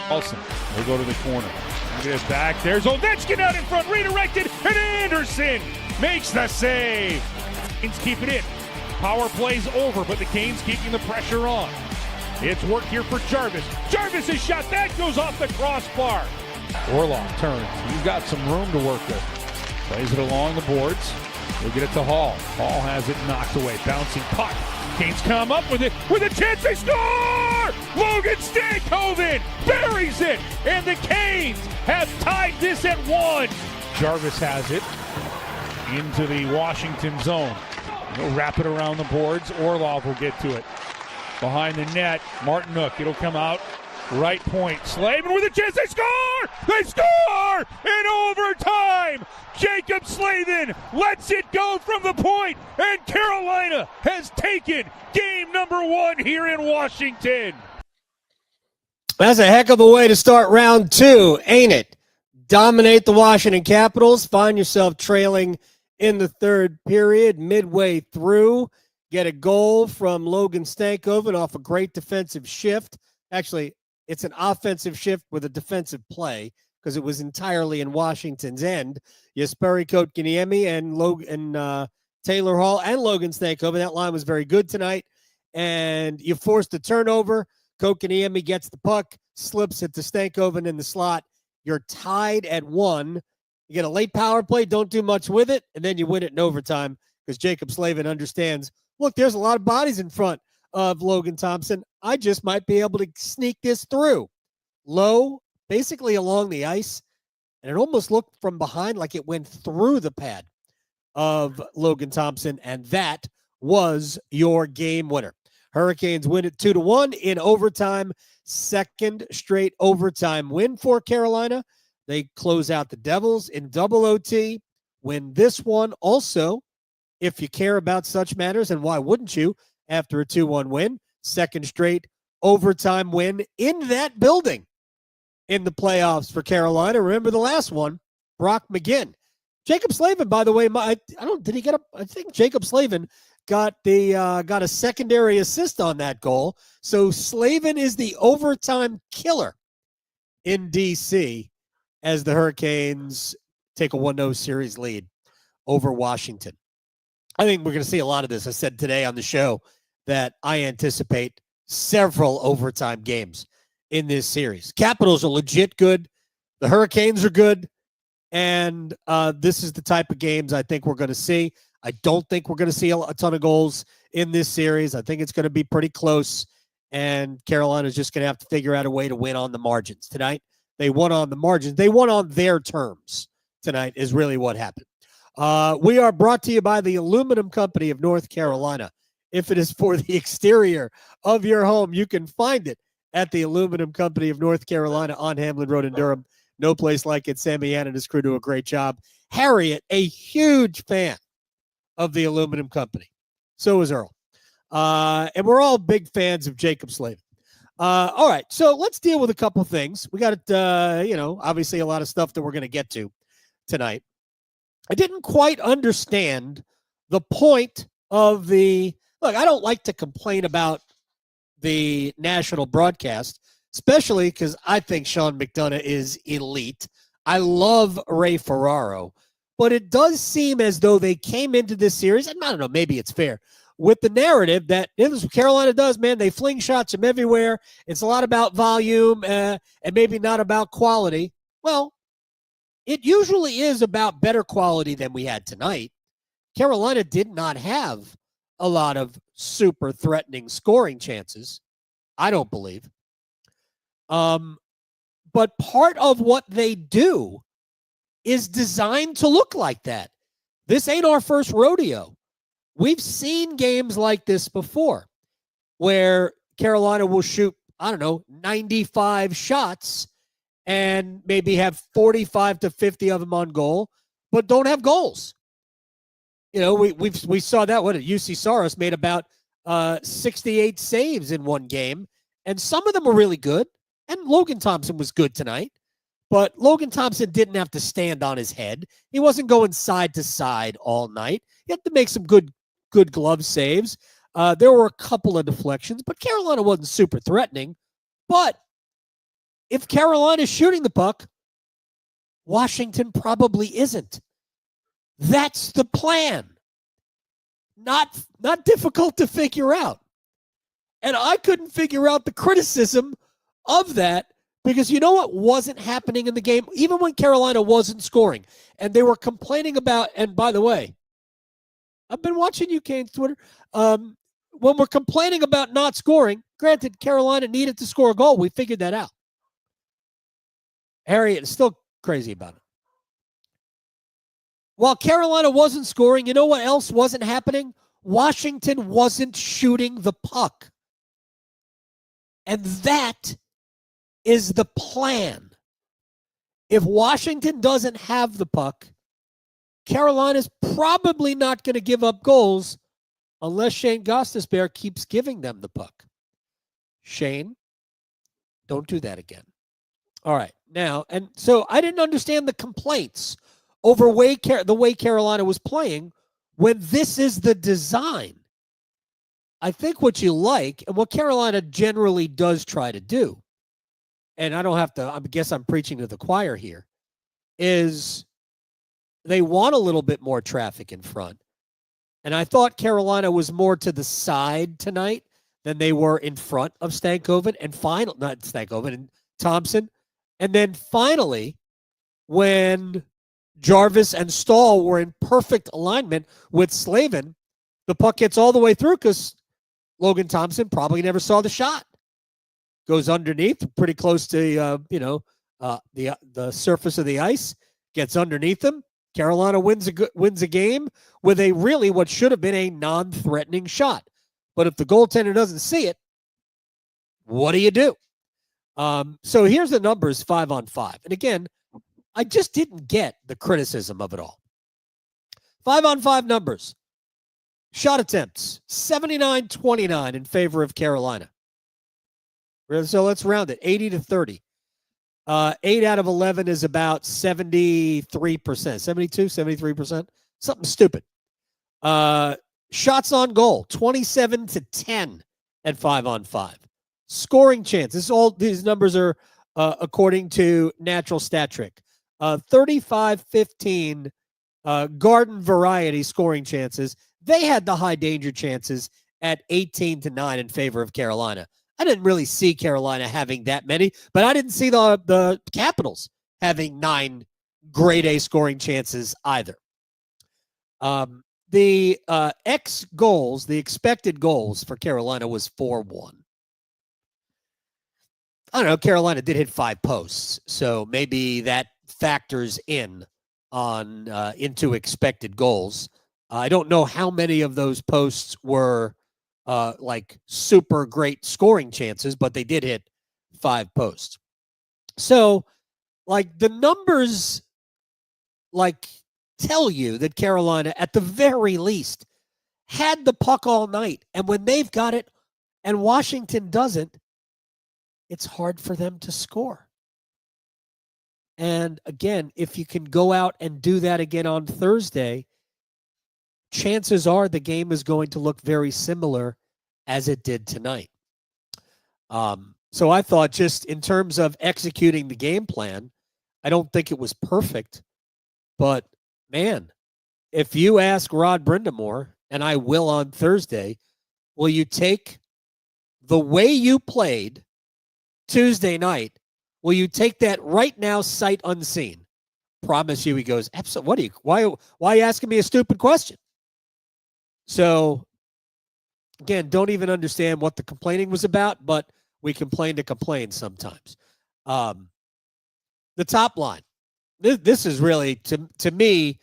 Olsen will go to the corner. Get it back. There's Ovechkin out in front, redirected, and Andersen makes the save. Canes keep it in. Power plays over, but the Canes keeping the pressure on. It's work here for Jarvis. Jarvis' shot, that goes off the crossbar. Orlov turns. He's got some room to work with. Plays it along the boards. He'll get it to Hall. Hall has it knocked away. Bouncing puck. Canes come up with it with a chance. They score! Logan Stankoven buries it, and the Canes have tied this at 1. Jarvis has it into the Washington zone. He'll wrap it around the boards. Orlov will get to it. Behind the net, Martinook. It'll come out. Right point. Slavin with a chance. They score! They score! In overtime! Jaccob Slavin lets it go from the point, and Carolina has taken game number 1 here in Washington. That's a heck of a way to start round 2, ain't it? Dominate the Washington Capitals. Find yourself trailing in the third period. Midway through, get a goal from Logan Stankoven off a great defensive shift. Actually, it's an offensive shift with a defensive play because it was entirely in Washington's end. Jesperi Kotkaniemi and Taylor Hall and Logan Stankoven. That line was very good tonight. And you forced a turnover. Kotkaniemi gets the puck, slips it to Stankoven in the slot. You're tied at 1. You get a late power play, don't do much with it, and then you win it in overtime because Jaccob Slavin understands, look, there's a lot of bodies in front of Logan Thompson. I just might be able to sneak this through. Low, basically along the ice, and it almost looked from behind like it went through the pad of Logan Thompson, and that was your game winner. Hurricanes win it 2-1 in overtime. Second straight overtime win for Carolina. They close out the Devils in double OT. Win this one also, if you care about such matters, and why wouldn't you, after a 2-1 win, second straight overtime win in that building in the playoffs for Carolina. Remember the last one, Brock McGinn. Jaccob Slavin, by the way, I think Jaccob Slavin got a secondary assist on that goal. So Slavin is the overtime killer in DC as the Hurricanes take a 1-0 series lead over Washington. I think we're going to see a lot of this. I said today on the show that I anticipate several overtime games in this series. Capitals are legit good. The Hurricanes are good. And this is the type of games I think we're going to see. I don't think we're going to see a ton of goals in this series. I think it's going to be pretty close. And Carolina's just going to have to figure out a way to win on the margins. Tonight, they won on the margins. They won on their terms tonight is really what happened. We are brought to you by the Aluminum Company of North Carolina. If it is for the exterior of your home, you can find it at the Aluminum Company of North Carolina on Hamlin Road in Durham. No place like it. Sammy Ann and his crew do a great job. Harriet, a huge fan of the Aluminum Company. So is Earl. And we're all big fans of Jaccob Slavin. All right, so let's deal with a couple things. We got, obviously a lot of stuff that we're going to get to tonight. I didn't quite understand the point of look, I don't like to complain about the national broadcast, especially because I think Sean McDonough is elite. I love Ray Ferraro, but it does seem as though they came into this series, and I don't know, maybe it's fair, with the narrative that this is what Carolina does, man. They fling shots from everywhere. It's a lot about volume and maybe not about quality. Well, it usually is about better quality than we had tonight. Carolina did not have a lot of super threatening scoring chances, I don't believe. But part of what they do is designed to look like that. This ain't our first rodeo. We've seen games like this before where Carolina will shoot, 95 shots and maybe have 45 to 50 of them on goal, but don't have goals. We saw that. UC Saros made about 68 saves in one game, and some of them were really good. And Logan Thompson was good tonight, but Logan Thompson didn't have to stand on his head. He wasn't going side to side all night. He had to make some good glove saves. There were a couple of deflections, but Carolina wasn't super threatening. But If Carolina's shooting the puck, Washington probably isn't. That's the plan. Not difficult to figure out. And I couldn't figure out the criticism of that because you know what wasn't happening in the game? Even when Carolina wasn't scoring and they were complaining about, and by the way, I've been watching you, Kane's Twitter. When we're complaining about not scoring, granted, Carolina needed to score a goal. We figured that out. Harriet is still crazy about it. While Carolina wasn't scoring, you know what else wasn't happening? Washington wasn't shooting the puck. And that is the plan. If Washington doesn't have the puck, Carolina's probably not going to give up goals unless Shane Gostisbehere keeps giving them the puck. Shane, don't do that again. All right. Now, and so I didn't understand the complaints over the way Carolina was playing when this is the design. I think what you like and what Carolina generally does try to do, and I don't have to, I guess I'm preaching to the choir here, is they want a little bit more traffic in front. And I thought Carolina was more to the side tonight than they were in front of Stankoven and Thompson. And then finally, when Jarvis and Staal were in perfect alignment with Slavin, the puck gets all the way through because Logan Thompson probably never saw the shot. Goes underneath, pretty close to the surface of the ice, gets underneath them. Carolina wins a game with a really what should have been a non-threatening shot. But if the goaltender doesn't see it, what do you do? So here's the numbers 5-on-5. And again, I just didn't get the criticism of it all. 5-on-5 numbers. Shot attempts, 79-29 in favor of Carolina. So let's round it, 80-30. 8 out of 11 is about 73%, 72, 73%, something stupid. Shots on goal, 27-10 at 5-on-5. Scoring chances, all these numbers are according to Natural Stat Trick. 35-15 Garden Variety scoring chances. They had the high danger chances at 18-9 in favor of Carolina. I didn't really see Carolina having that many, but I didn't see the Capitals having 9 grade A scoring chances either. The X goals, the expected goals for Carolina was 4-1. I don't know. Carolina did hit 5 posts, so maybe that factors in on into expected goals. I don't know how many of those posts were like super great scoring chances, but they did hit 5 posts. So, like the numbers, like tell you that Carolina, at the very least, had the puck all night, and when they've got it, and Washington doesn't, it's hard for them to score. And again, if you can go out and do that again on Thursday, chances are the game is going to look very similar as it did tonight. So I thought just in terms of executing the game plan, I don't think it was perfect. But, man, if you ask Rod Brindamore, and I will on Thursday, will you take the way you played Tuesday night, will you take that right now sight unseen? Promise you, he goes, absolutely. Why are you asking me a stupid question? So, again, don't even understand what the complaining was about, but we complain to complain sometimes. The top line. This is really, to me,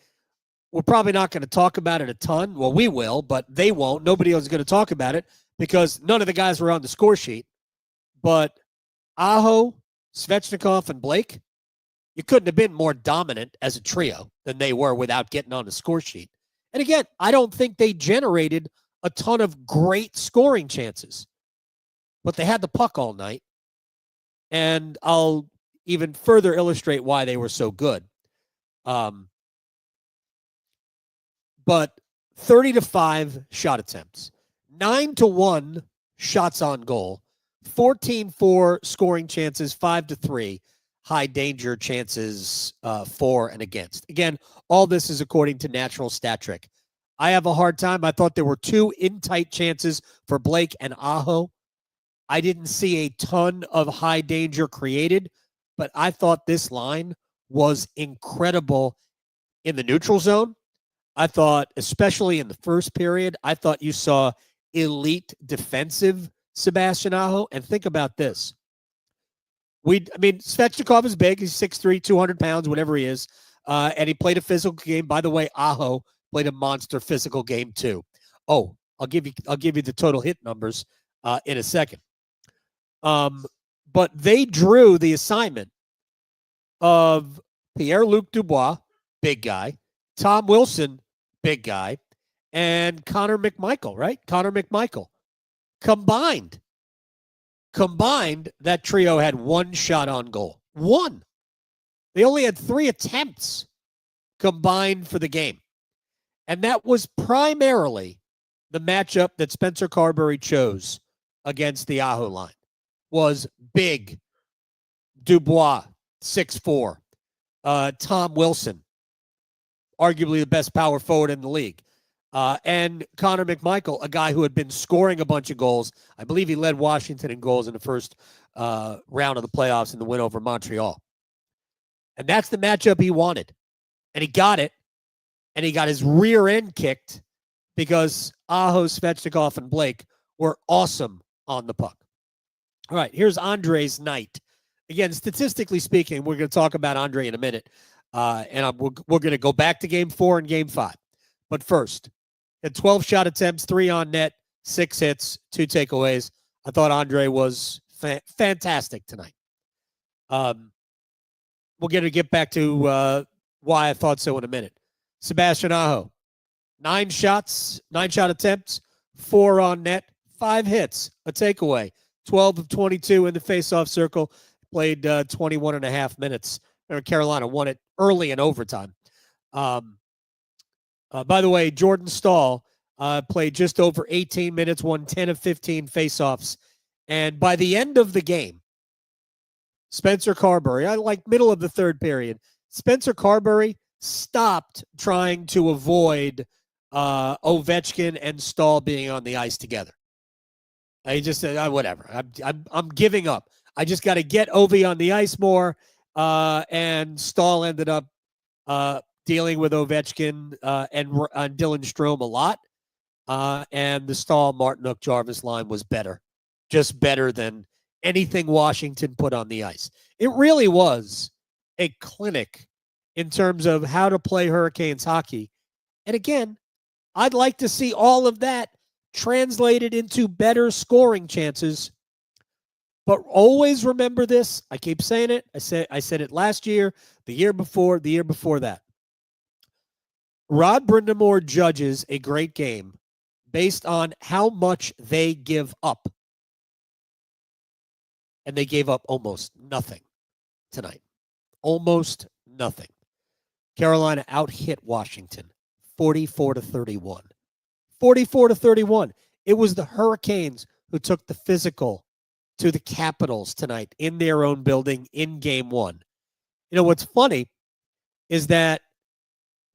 we're probably not going to talk about it a ton. Well, we will, but they won't. Nobody else is going to talk about it because none of the guys were on the score sheet. But Aho, Svechnikov, and Blake, you couldn't have been more dominant as a trio than they were without getting on the score sheet. And again, I don't think they generated a ton of great scoring chances, but they had the puck all night. And I'll even further illustrate why they were so good. But 30-5 shot attempts, 9-1 shots on goal, 14-4 scoring chances, 5-3 high danger chances for and against. Again, all this is according to Natural Stat Trick. I have a hard time. I thought there were 2 in-tight chances for Blake and Aho. I didn't see a ton of high danger created, but I thought this line was incredible in the neutral zone. I thought, especially in the first period, I thought you saw elite defensive Sebastian Aho. And think about this. Svechnikov is big. He's 6'3", 200 pounds, whatever he is. And he played a physical game. By the way, Aho played a monster physical game too. Oh, I'll give you the total hit numbers in a second. But they drew the assignment of Pierre-Luc Dubois, big guy, Tom Wilson, big guy, and Connor McMichael, right? Connor McMichael. Combined, that trio had 1 shot on goal. 1. They only had 3 attempts combined for the game. And that was primarily the matchup that Spencer Carberry chose against the Aho line. Was big Dubois, 6'4". Tom Wilson, arguably the best power forward in the league. And Connor McMichael, a guy who had been scoring a bunch of goals. I believe he led Washington in goals in the first round of the playoffs in the win over Montreal. And that's the matchup he wanted. And he got it. And he got his rear end kicked because Aho, Svechnikov, and Blake were awesome on the puck. All right, here's Andre's night. Again, statistically speaking, we're going to talk about Andre in a minute. We're going to go back to Game 4 and Game 5. But first, had 12 shot attempts, 3 on net, 6 hits, 2 takeaways. I thought Andre was fantastic tonight. We're going to get back to why I thought so in a minute. Sebastian Aho, 9 shot attempts, 4 on net, 5 hits, a takeaway, 12 of 22 in the faceoff circle, played 21 and a half minutes. Carolina won it early in overtime. By the way, Jordan Staal played just over 18 minutes, won 10 of 15 faceoffs. And by the end of the game, Spencer Carberry, middle of the third period, Spencer Carberry stopped trying to avoid Ovechkin and Staal being on the ice together. He just said, whatever. I'm giving up. I just got to get Ovi on the ice more. And Staal ended up dealing with Ovechkin and Dylan Strome a lot. And the Staal, Martinook, Jarvis line was better. Just better than anything Washington put on the ice. It really was a clinic in terms of how to play Hurricanes hockey. And again, I'd like to see all of that translated into better scoring chances. But always remember this. I keep saying it. I said it last year, the year before that. Rod Brindamore judges a great game based on how much they give up. And they gave up almost nothing tonight. Almost nothing. Carolina out-hit Washington 44-31. 44-31. It was the Hurricanes who took the physical to the Capitals tonight in their own building in Game 1. You know, what's funny is that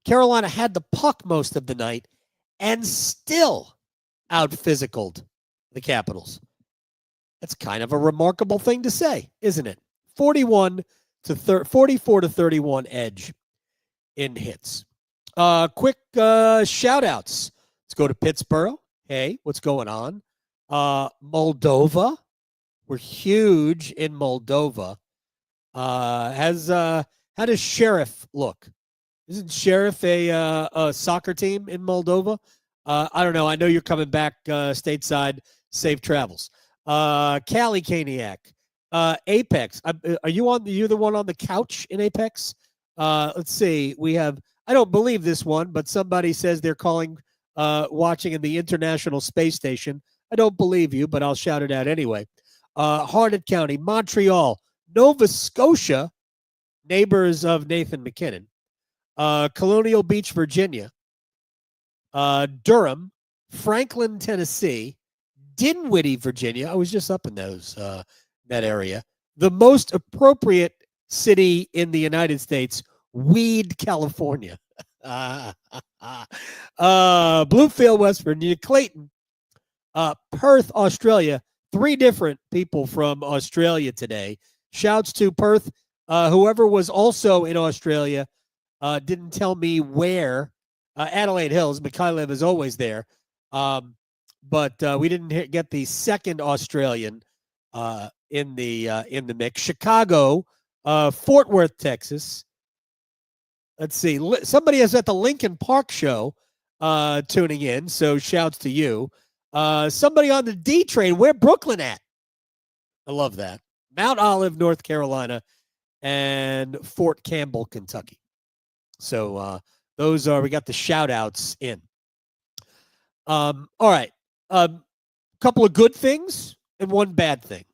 Carolina had the puck most of the night and still out-physicaled the Capitals. That's kind of a remarkable thing to say, isn't it? 44-31 edge in hits. Quick shout-outs. Let's go to Pittsburgh. Hey, what's going on? Moldova. We're huge in Moldova. How does Sheriff look? Isn't Sheriff a soccer team in Moldova? I don't know. I know you're coming back stateside. Safe travels. Cali Caniac. Apex. Are you the one on the couch in Apex? Let's see. We have, I don't believe this one, but somebody says they're watching in the International Space Station. I don't believe you, but I'll shout it out anyway. Harnett County, Montreal, Nova Scotia, neighbors of Nathan McKinnon, Colonial Beach, Virginia, Durham, Franklin, Tennessee, Dinwiddie, Virginia. I was just up in that area. The most appropriate city in the United States, Weed, California. Bluefield, West Virginia. Clayton, Perth, Australia. 3 different people from Australia today. Shouts to Perth. Whoever was also in Australia didn't tell me where. Adelaide Hills. Mikhailov is always there. But we didn't get the second Australian in the mix. Chicago, Fort Worth, Texas. Let's see. Somebody is at the Lincoln Park show tuning in, so shouts to you. Somebody on the D train. Where Brooklyn at? I love that. Mount Olive, North Carolina, and Fort Campbell, Kentucky. So those are, we got the shout outs in. All right. Couple of good things and one bad thing.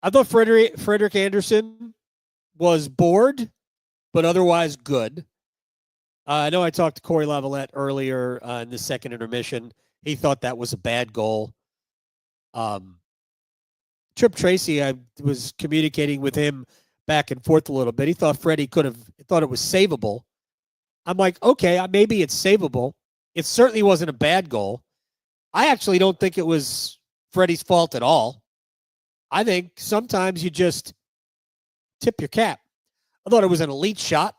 I thought Frederick Andersen was bored, but otherwise good. I know I talked to Corey Lavalette earlier in the second intermission. He thought that was a bad goal. Trip Tracy, I was communicating with him back and forth a little bit. He thought Freddie thought it was savable. I'm like, okay, maybe it's savable. It certainly wasn't a bad goal. I actually don't think it was Freddie's fault at all. I think sometimes you just tip your cap. I thought it was an elite shot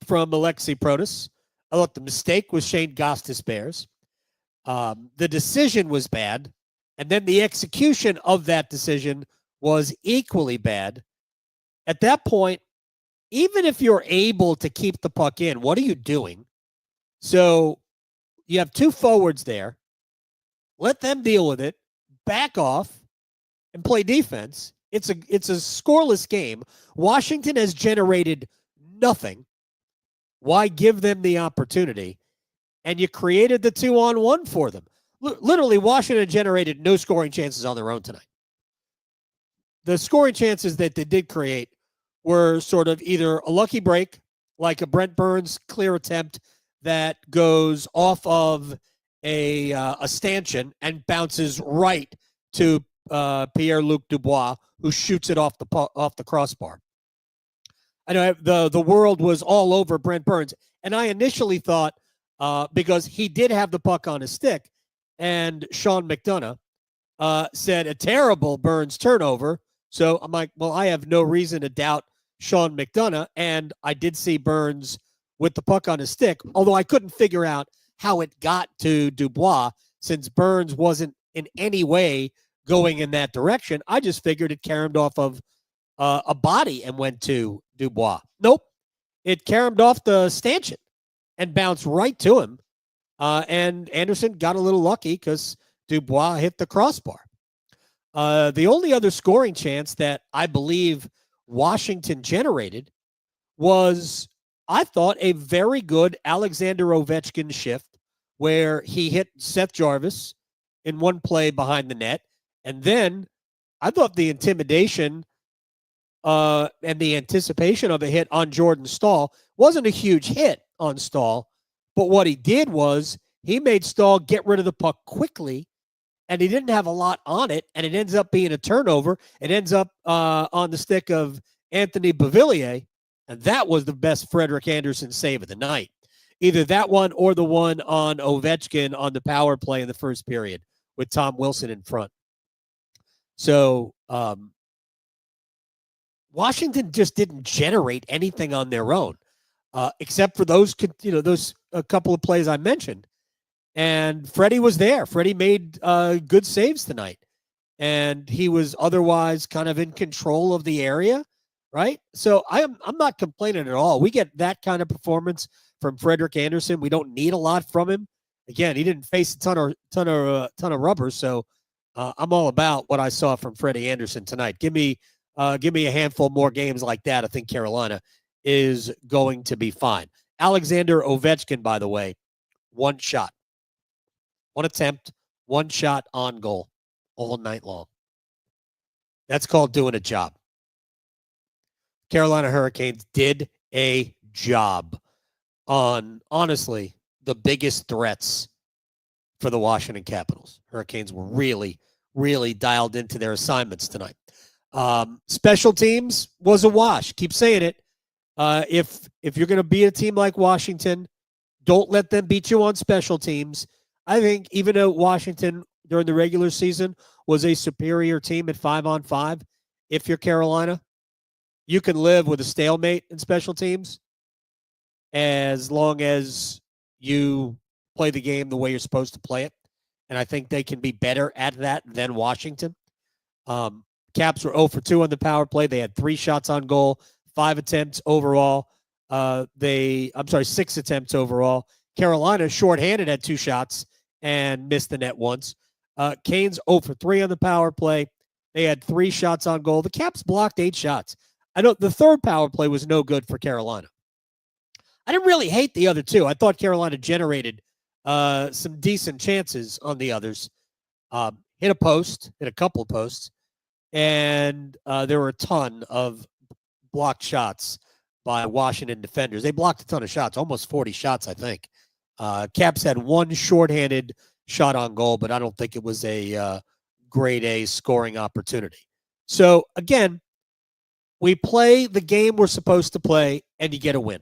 from Alexei Protas. I thought the mistake was Shane Gostisbehere's. The decision was bad, and then the execution of that decision was equally bad. At that point, even if you're able to keep the puck in, what are you doing? So you have 2 forwards there. Let them deal with it. Back off and play defense. It's a scoreless game. Washington has generated nothing. Why give them the opportunity? And you created the 2-on-1 for them. Literally, Washington generated no scoring chances on their own tonight. The scoring chances that they did create were sort of either a lucky break, like a Brent Burns clear attempt that goes off of a stanchion and bounces right to Pierre-Luc Dubois, who shoots it off the crossbar. I know the world was all over Brent Burns, and I initially thought because he did have the puck on his stick, and Sean McDonough said a terrible Burns turnover. So I'm like, well, I have no reason to doubt Sean McDonough, and I did see Burns with the puck on his stick, although I couldn't figure out how it got to Dubois since Burns wasn't in any way going in that direction. I just figured it caromed off of a body and went to Dubois. Nope. It caromed off the stanchion and bounced right to him. And Andersen got a little lucky because Dubois hit the crossbar. The only other scoring chance that I believe Washington generated was, I thought, a very good Alexander Ovechkin shift where he hit Seth Jarvis in one play behind the net. And then I thought the intimidation and the anticipation of a hit on Jordan Staal wasn't a huge hit on Staal, but what he did was he made Staal get rid of the puck quickly, and he didn't have a lot on it, and it ends up being a turnover. It ends up on the stick of Anthony Beauvillier, and that was the best Frederick Andersen save of the night. Either that one or the one on Ovechkin on the power play in the first period with Tom Wilson in front. So Washington just didn't generate anything on their own, except for those a couple of plays I mentioned. And Freddie was there. Freddie made good saves tonight, and he was otherwise kind of in control of the area, right? So I'm not complaining at all. We get that kind of performance from Frederick Andersen. We don't need a lot from him. Again, he didn't face a ton of rubber, so I'm all about what I saw from Freddie Andersen tonight. Give me a handful more games like that. I think Carolina is going to be fine. Alexander Ovechkin, by the way, 1 shot. 1 attempt, 1 shot on goal all night long. That's called doing a job. Carolina Hurricanes did a job on, honestly, the biggest threats for the Washington Capitals. Hurricanes were really, really dialed into their assignments tonight. Special teams was a wash. Keep saying it. If you're going to beat a team like Washington, don't let them beat you on special teams. I think even though Washington during the regular season was a superior team at 5-on-5, if you're Carolina, you can live with a stalemate in special teams as long as you play the game the way you're supposed to play it. And I think they can be better at that than Washington. Caps were 0 for 2 on the power play. They had 3 shots on goal, 5 attempts overall. 6 attempts overall. Carolina shorthanded at 2 shots and missed the net once. Canes 0 for 3 on the power play. They had 3 shots on goal. The Caps blocked 8 shots. I know the third power play was no good for Carolina. I didn't really hate the other 2. I thought Carolina generated some decent chances on the others. Hit a couple of posts, and there were a ton of blocked shots by Washington defenders. They blocked a ton of shots, almost 40 shots, I think. Caps had 1 shorthanded shot on goal, but I don't think it was a grade A scoring opportunity. So, again, we play the game we're supposed to play, and you get a win.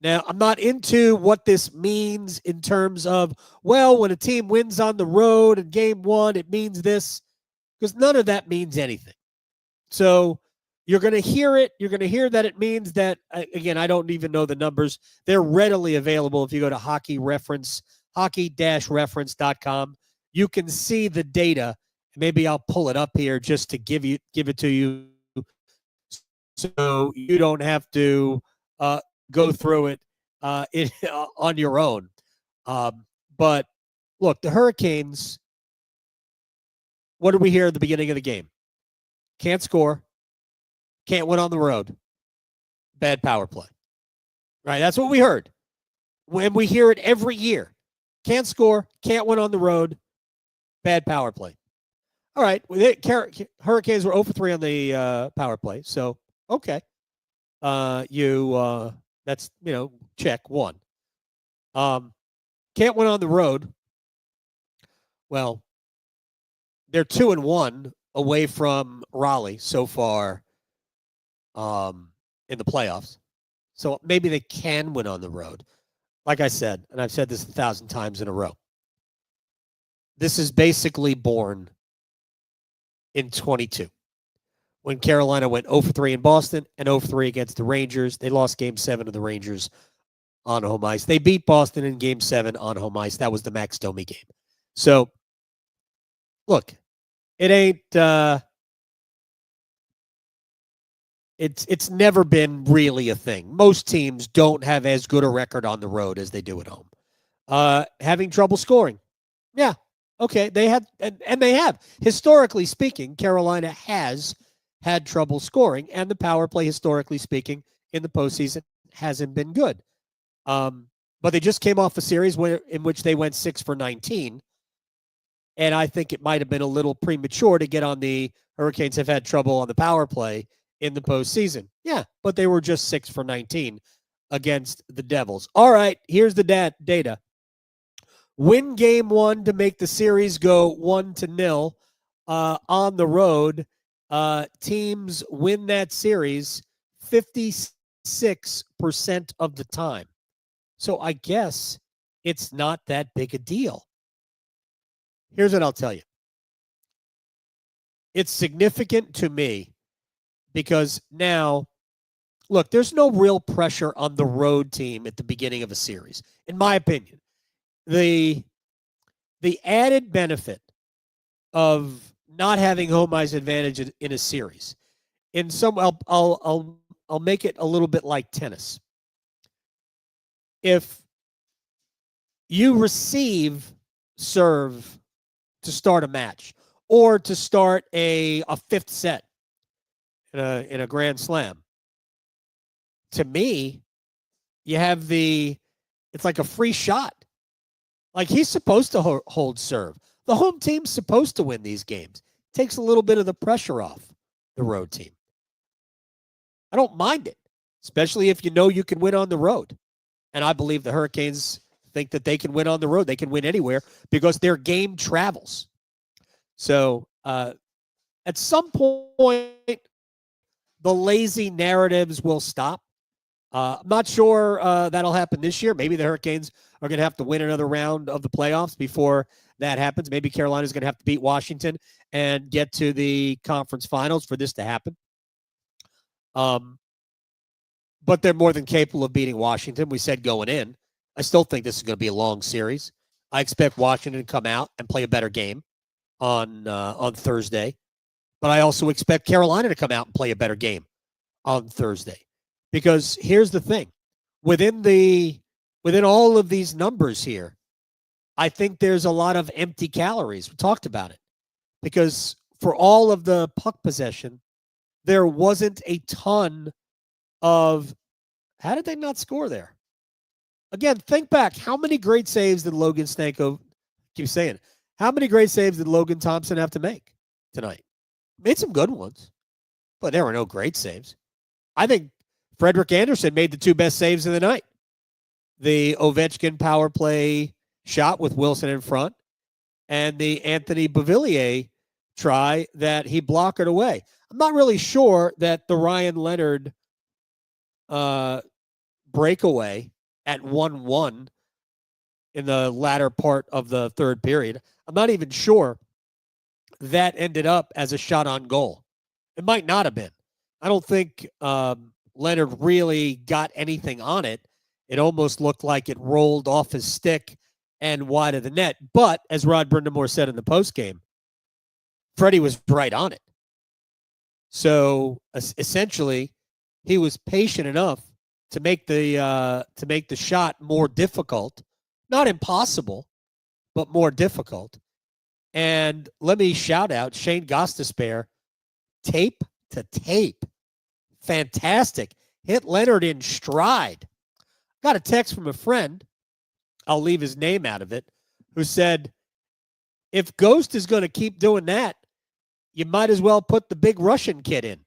Now, I'm not into what this means in terms of, well, when a team wins on the road in game 1, it means this, because none of that means anything. So you're going to hear it. You're going to hear that it means that, again, I don't even know the numbers. They're readily available if you go to hockey-reference.com. You can see the data. Maybe I'll pull it up here just to give it to you so you don't have to go through it on your own. But look, the Hurricanes, what did we hear at the beginning of the game? Can't score, can't win on the road, bad power play. Right? That's what we heard. When we hear it every year. Can't score, can't win on the road, bad power play. All right. Hurricanes were 0 for 3 on the power play. So, okay. That's, check 1. Can't win on the road. Well, they're 2-1 away from Raleigh so far in the playoffs. So maybe they can win on the road. Like I said, and I've said this 1,000 times in a row, this is basically born in 22. When Carolina went 0 for 3 in Boston and 0 for 3 against the Rangers. They lost Game 7 to the Rangers on home ice. They beat Boston in Game 7 on home ice. That was the Max Domi game. So, look, it ain't it's never been really a thing. Most teams don't have as good a record on the road as they do at home. Having trouble scoring. Yeah. Okay, they had and they have. Historically speaking, Carolina has had trouble scoring, and the power play, historically speaking, in the postseason hasn't been good. But they just came off a series in which they went 6 for 19, and I think it might have been a little premature to get on the Hurricanes have had trouble on the power play in the postseason. Yeah, but they were just 6 for 19 against the Devils. All right, here's the data. Win game 1 to make the series go 1-0 on the road. Teams win that series 56% of the time. So I guess it's not that big a deal. Here's what I'll tell you. It's significant to me because now, look, there's no real pressure on the road team at the beginning of a series, in my opinion. The added benefit of not having home ice advantage in a series, in some, I'll make it a little bit like tennis. If you receive serve to start a match or to start a fifth set in a grand slam, to me, you have it's like a free shot. Like, he's supposed to hold serve. The home team's supposed to win these games. Takes a little bit of the pressure off the road team. I don't mind it, especially if you know you can win on the road. And I believe the Hurricanes think that they can win on the road. They can win anywhere because their game travels. So at some point, the lazy narratives will stop. I'm not sure that'll happen this year. Maybe the Hurricanes are going to have to win another round of the playoffs before that happens. Maybe Carolina's going to have to beat Washington and get to the conference finals for this to happen. But they're more than capable of beating Washington. We said going in. I still think this is going to be a long series. I expect Washington to come out and play a better game on Thursday. But I also expect Carolina to come out and play a better game on Thursday. Because here's the thing. Within all of these numbers here, I think there's a lot of empty calories. We talked about it. Because for all of the puck possession, there wasn't a ton of, how did they not score there? Again, think back. How many great saves did Logan Stankoven, keep saying it, how many great saves did Logan Thompson have to make tonight? Made some good ones, but there were no great saves. I think Freddie Andersen made the two best saves of the night. The Ovechkin power play shot with Wilson in front and the Anthony Beauvillier try that he blocked away. I'm not really sure that the Ryan Leonard breakaway at 1-1 in the latter part of the third period, I'm not even sure that ended up as a shot on goal. It might not have been. I don't think Leonard really got anything on it. It almost looked like it rolled off his stick and wide of the net. But as Rod Brindamore said in the postgame, Freddie was right on it. So essentially, he was patient enough to make the shot more difficult, not impossible, but more difficult. And let me shout out Shane Gostisbehere, tape to tape, fantastic. Hit Leonard in stride. Got a text from a friend, I'll leave his name out of it, who said, if Ghost is going to keep doing that, you might as well put the big Russian kid in.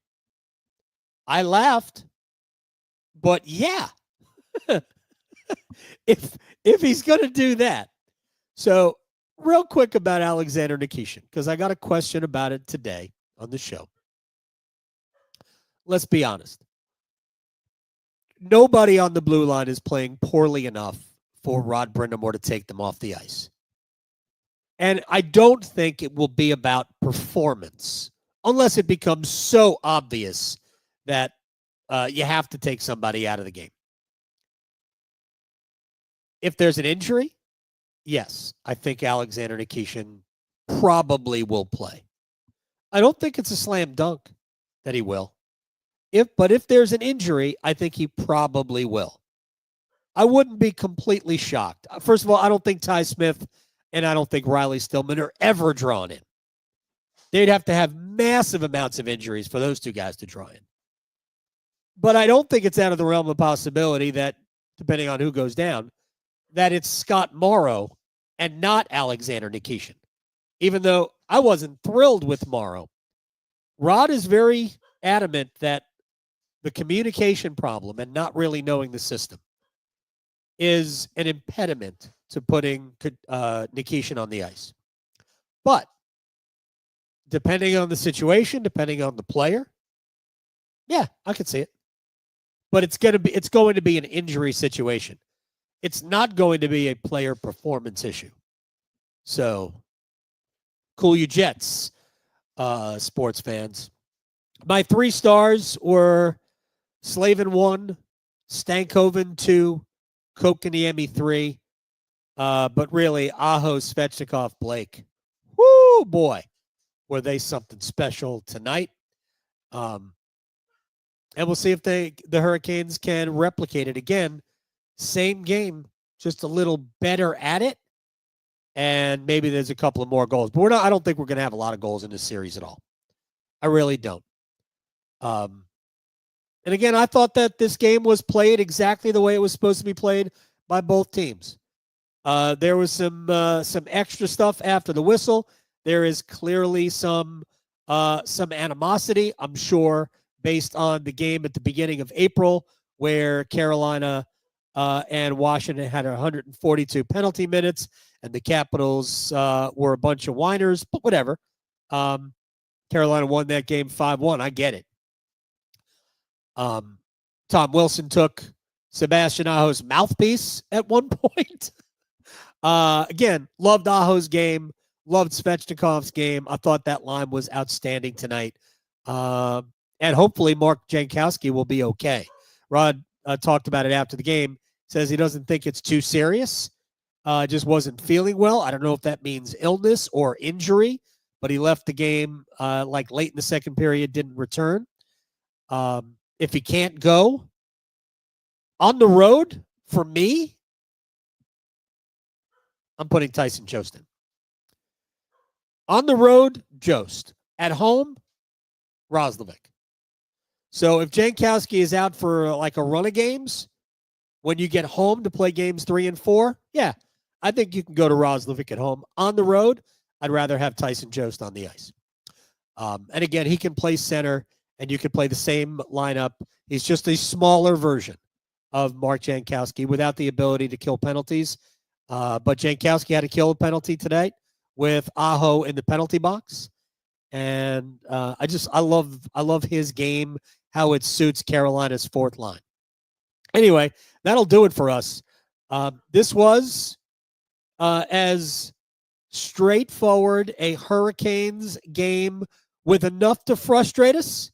I laughed, but yeah, if he's going to do that. So real quick about Alexander Nikishin, because I got a question about it today on the show. Let's be honest. Nobody on the blue line is playing poorly enough for Rod Brindamore to take them off the ice. And I don't think it will be about performance unless it becomes so obvious that you have to take somebody out of the game. If there's an injury, yes, I think Alexander Nikishin probably will play. I don't think it's a slam dunk that he will. But if there's an injury, I think he probably will. I wouldn't be completely shocked. First of all, I don't think Ty Smith and I don't think Riley Stillman are ever drawn in. They'd have to have massive amounts of injuries for those two guys to draw in. But I don't think it's out of the realm of possibility that, depending on who goes down, that it's Scott Morrow and not Alexander Nikishin. Even though I wasn't thrilled with Morrow. Rod is very adamant that the communication problem and not really knowing the system is an impediment to putting Nikishin on the ice. But depending on the situation, depending on the player, yeah, I could see it. But it's going to be an injury situation. It's not going to be a player performance issue. So, cool you Jets, sports fans. My 3 stars were Slavin 1, Stankoven 2, Kotkaniemi 3. But really, Aho, Svechnikov, Blake. Woo, boy, were they something special tonight. And we'll see if the Hurricanes can replicate it again. Same game, just a little better at it. And maybe there's a couple of more goals. But I don't think we're going to have a lot of goals in this series at all. I really don't. And again, I thought that this game was played exactly the way it was supposed to be played by both teams. There was some extra stuff after the whistle. There is clearly some animosity, I'm sure, based on the game at the beginning of April, where Carolina and Washington had 142 penalty minutes, and the Capitals were a bunch of whiners, but whatever. Carolina won that game 5-1. I get it. Tom Wilson took Sebastian Aho's mouthpiece at one point. Again, loved Aho's game, loved Svechnikov's game. I thought that line was outstanding tonight. And hopefully Mark Jankowski will be okay. Rod talked about it after the game, says he doesn't think it's too serious. Just wasn't feeling well. I don't know if that means illness or injury, but he left the game like late in the second period, didn't return. If he can't go on the road, for me, I'm putting Tyson Jost in. On the road, Jost. At home, Roslovic. So if Jankowski is out for like a run of games, when you get home to play games 3 and 4, yeah, I think you can go to Roslovic at home. On the road, I'd rather have Tyson Jost on the ice. And again, he can play center, and you can play the same lineup. He's just a smaller version of Mark Jankowski without the ability to kill penalties. But Jankowski had to kill a penalty tonight with Aho in the penalty box. And I love his game, how it suits Carolina's fourth line. Anyway, that'll do it for us. This was as straightforward a Hurricanes game with enough to frustrate us,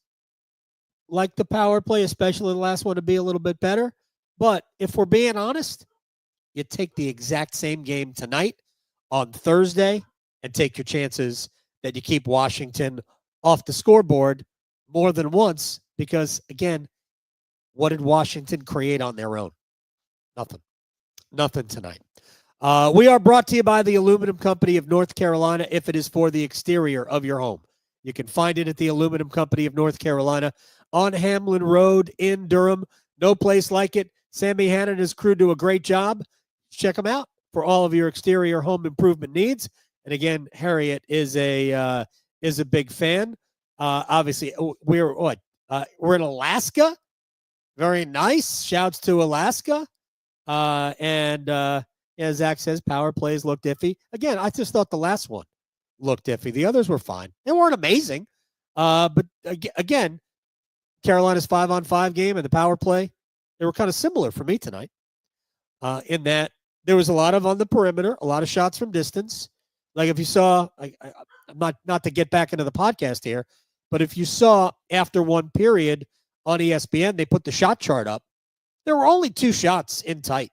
like the power play, especially the last one, to be a little bit better. But if we're being honest, you take the exact same game tonight on Thursday and take your chances that you keep Washington off the scoreboard more than once, because, again, what did Washington create on their own? Nothing tonight. We are brought to you by the Aluminum Company of North Carolina, if it is for the exterior of your home. You can find it at the Aluminum Company of North Carolina on Hamlin Road in Durham. No place like it. Sammy Hanna and his crew do a great job. Check them out for all of your exterior home improvement needs. And again, Harriet is a big fan. Obviously, we're in Alaska. Very nice. Shouts to Alaska. As Zach says, power plays looked iffy. Again, I just thought the last one looked iffy. The others were fine. They weren't amazing. But again, Carolina's 5-on-5 game and the power play, they were kind of similar for me tonight. In that there was a lot of on the perimeter, a lot of shots from distance. Like if you saw, not to get back into the podcast here, but if you saw after one period on ESPN, they put the shot chart up. There were only 2 shots in tight.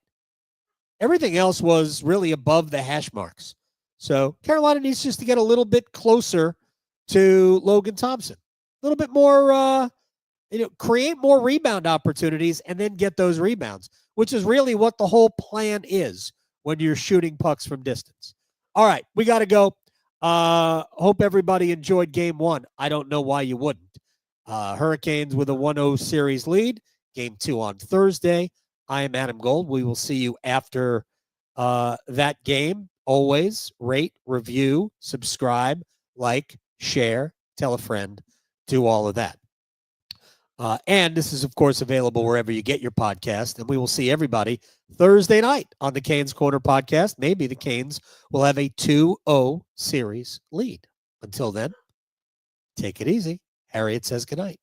Everything else was really above the hash marks. So Carolina needs just to get a little bit closer to Logan Thompson. A little bit more, create more rebound opportunities and then get those rebounds, which is really what the whole plan is when you're shooting pucks from distance. All right, we got to go. Hope everybody enjoyed game 1. I don't know why you wouldn't. Hurricanes with a 1-0 series lead. Game 2 on Thursday. I am Adam Gold. We will see you after that game. Always rate, review, subscribe, like, share, tell a friend, do all of that. And this is, of course, available wherever you get your podcast. And we will see everybody Thursday night on the Canes Corner podcast. Maybe the Canes will have a 2-0 series lead. Until then, take it easy. Harriet says goodnight.